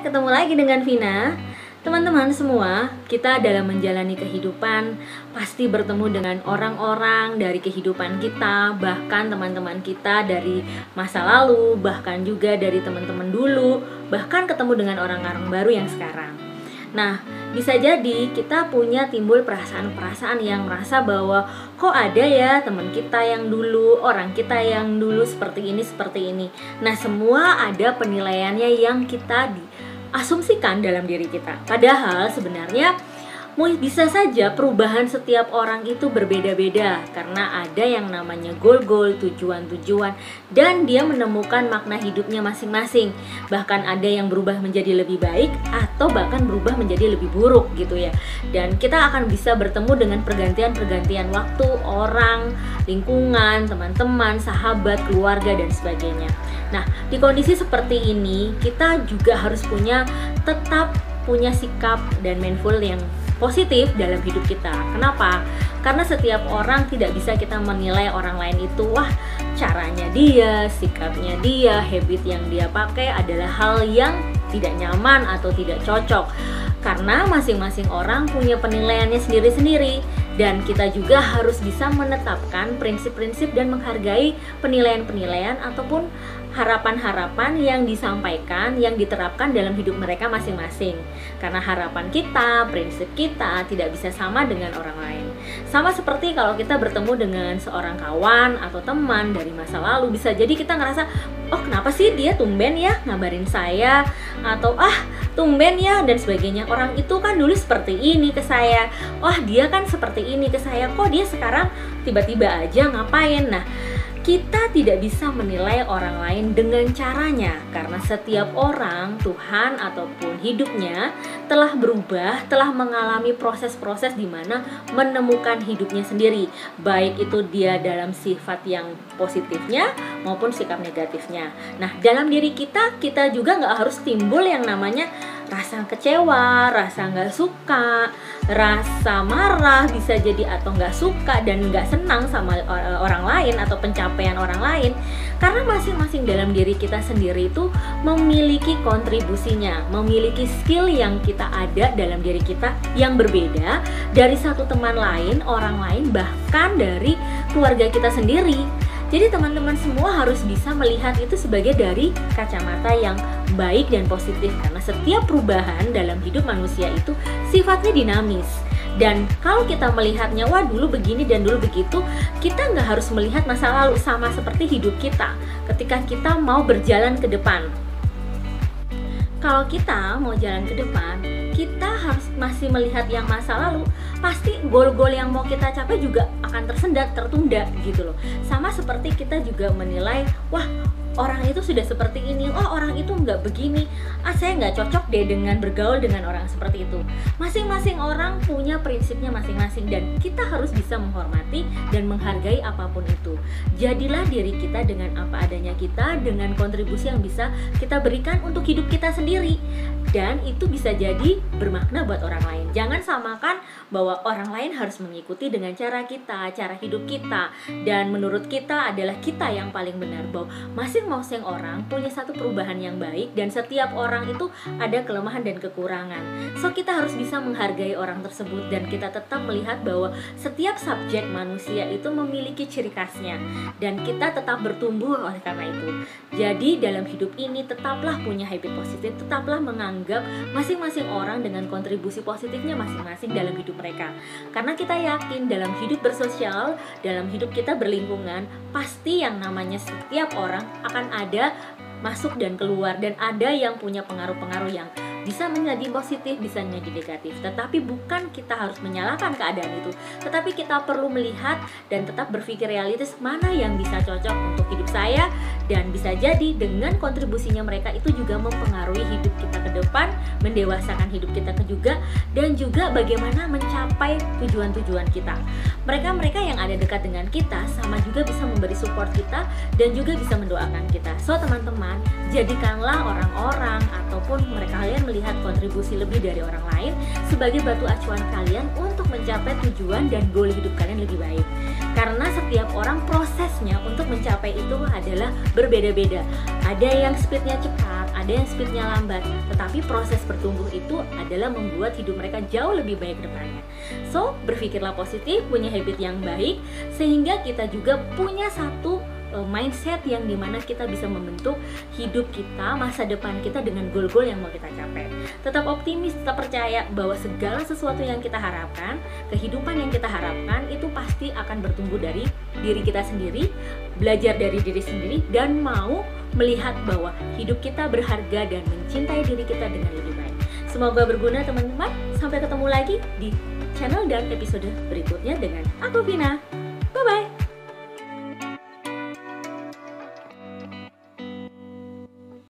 ketemu lagi dengan Vina. Teman-teman semua, kita dalam menjalani kehidupan pasti bertemu dengan orang-orang dari kehidupan kita, bahkan teman-teman kita dari masa lalu, bahkan juga dari teman-teman dulu, bahkan ketemu dengan orang-orang baru yang sekarang. Nah, bisa jadi kita punya timbul perasaan-perasaan yang merasa bahwa kok ada ya teman kita yang dulu, orang kita yang dulu seperti ini. Nah, semua ada penilaiannya yang kita asumsikan dalam diri kita. Padahal sebenarnya bisa saja perubahan setiap orang itu berbeda-beda karena ada yang namanya goal-goal, tujuan-tujuan, dan dia menemukan makna hidupnya masing-masing. Bahkan ada yang berubah menjadi lebih baik atau bahkan berubah menjadi lebih buruk gitu ya. Dan kita akan bisa bertemu dengan pergantian-pergantian waktu, orang, lingkungan, teman-teman, sahabat, keluarga, dan sebagainya. Nah, di kondisi seperti ini kita juga harus tetap punya sikap dan mindful yang positif dalam hidup kita. Kenapa? Karena setiap orang tidak bisa kita menilai orang lain itu, wah caranya dia, sikapnya dia, habit yang dia pakai adalah hal yang tidak nyaman atau tidak cocok. Karena masing-masing orang punya penilaiannya sendiri-sendiri. Dan kita juga harus bisa menetapkan prinsip-prinsip dan menghargai penilaian-penilaian ataupun harapan-harapan yang disampaikan, yang diterapkan dalam hidup mereka masing-masing. Karena harapan kita, prinsip kita tidak bisa sama dengan orang lain. Sama seperti kalau kita bertemu dengan seorang kawan atau teman dari masa lalu, bisa jadi kita ngerasa, oh kenapa sih dia tumben ya ngabarin saya, atau tumben ya dan sebagainya. Orang itu kan dulu seperti ini ke saya, wah dia kan seperti ini ke saya, kok dia sekarang tiba-tiba aja ngapain. Nah, kita tidak bisa menilai orang lain dengan caranya karena setiap orang, Tuhan ataupun hidupnya telah berubah, telah mengalami proses-proses di mana menemukan hidupnya sendiri, baik itu dia dalam sifat yang positifnya maupun sikap negatifnya. Nah, dalam diri kita juga nggak harus timbul yang namanya rasa kecewa, rasa nggak suka, rasa marah bisa jadi, atau nggak suka dan nggak senang sama orang lain atau pencapaian orang lain. Karena masing-masing dalam diri kita sendiri itu memiliki kontribusinya, memiliki skill yang kita ada dalam diri kita yang berbeda dari satu teman lain, orang lain, bahkan dari keluarga kita sendiri. Jadi teman-teman semua harus bisa melihat itu sebagai dari kacamata yang baik dan positif, karena setiap perubahan dalam hidup manusia itu sifatnya dinamis. Dan kalau kita melihatnya, wah dulu begini dan dulu begitu, kita nggak harus melihat masa lalu. Sama seperti hidup kita ketika kita mau berjalan ke depan. Kalau kita mau jalan ke depan, kita harus masih melihat yang masa lalu, pasti goal-goal yang mau kita capai juga akan tersendat, tertunda gitu loh. Sama seperti kita juga menilai, wah orang itu sudah seperti ini, oh orang itu nggak begini, saya nggak cocok deh dengan bergaul dengan orang seperti itu. Masing-masing orang punya prinsipnya masing-masing dan kita harus bisa menghormati dan menghargai apapun itu. Jadilah diri kita dengan apa adanya kita, dengan kontribusi yang bisa kita berikan untuk hidup kita sendiri, dan itu bisa jadi bermakna buat orang lain. Jangan samakan bahwa orang lain harus mengikuti dengan cara kita, cara hidup kita, dan menurut kita adalah kita yang paling benar. Bahwa masing-masing orang punya satu perubahan yang baik dan setiap orang itu ada kelemahan dan kekurangan. So kita harus bisa menghargai orang tersebut dan kita tetap melihat bahwa setiap subjek manusia itu memiliki ciri khasnya dan kita tetap bertumbuh oleh karena itu. Jadi dalam hidup ini tetaplah punya habit positif, tetaplah menganggap masing-masing orang dengan kontribusi positifnya masing-masing dalam hidup mereka. Karena kita yakin dalam hidup bersosial, dalam hidup kita berlingkungan, pasti yang namanya setiap orang akan ada masuk dan keluar, dan ada yang punya pengaruh-pengaruh yang bisa menjadi positif, bisa menjadi negatif. Tetapi bukan kita harus menyalahkan keadaan itu, tetapi kita perlu melihat dan tetap berpikir realistis mana yang bisa cocok untuk hidup saya, dan bisa jadi dengan kontribusinya mereka itu juga mempengaruhi hidup kita ke depan, mendewasakan hidup kita juga, dan juga bagaimana mencapai tujuan-tujuan kita. Mereka-mereka yang ada dekat dengan kita sama juga bisa memberi support kita dan juga bisa mendoakan kita. So teman-teman, jadikanlah orang-orang ataupun mereka kalian melihat kontribusi lebih dari orang lain sebagai batu acuan kalian untuk mencapai tujuan dan goal hidup kalian lebih baik. Karena setiap orang prosesnya untuk mencapai itu adalah berbeda-beda. Ada yang speednya cepat, ada yang speednya lambat, tetapi proses bertumbuh itu adalah membuat hidup mereka jauh lebih baik ke depannya. So, berpikirlah positif, punya habit yang baik, sehingga kita juga punya satu mindset yang dimana kita bisa membentuk hidup kita, masa depan kita dengan goal-goal yang mau kita capai. Tetap optimis, tetap percaya bahwa segala sesuatu yang kita harapkan, kehidupan yang kita harapkan itu pasti akan bertumbuh dari diri kita sendiri, belajar dari diri sendiri, dan mau melihat bahwa hidup kita berharga dan mencintai diri kita dengan lebih baik. Semoga berguna teman-teman. Sampai ketemu lagi di channel dan episode berikutnya dengan aku Vina.